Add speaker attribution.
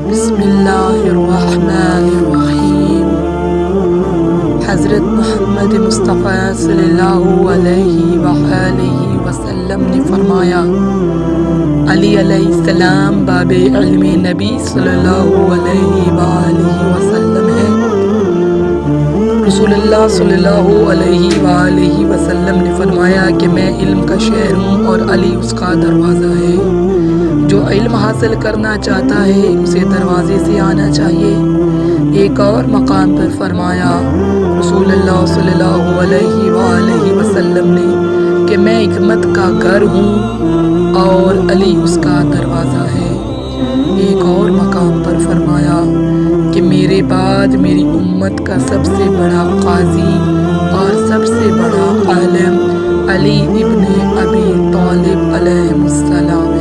Speaker 1: बिस्मिल्लाहिर्रहमानिर्रहीम। हज़रत मोहम्मद मुस्तफ़ा सल्लल्लाहु अलैहि वसल्लम ने फरमाया, अली अलैहिस्सलाम बाबे इल्म नबी सल्लल्लाहु अलैहि वसल्लम है। रसूलुल्लाह सल्लल्लाहु अलैहि वसल्लम ने फरमाया कि मैं इल्म का शहर हूँ और अली उसका दरवाज़ा है। जो इल्म हासिल करना चाहता है उसे दरवाजे से आना चाहिए। एक और मकाम पर फरमाया रसूलुल्लाह सल्लल्लाहु अलैहि वसल्लम ने कि मैं हिकमत का घर हूँ और अली उसका दरवाज़ा है। एक और मकाम पर फरमाया कि मेरे बाद मेरी उम्मत का सबसे बड़ा काजी और सबसे बड़ा आलिम अली इब्न अबी तालिब अलैहिस्सलाम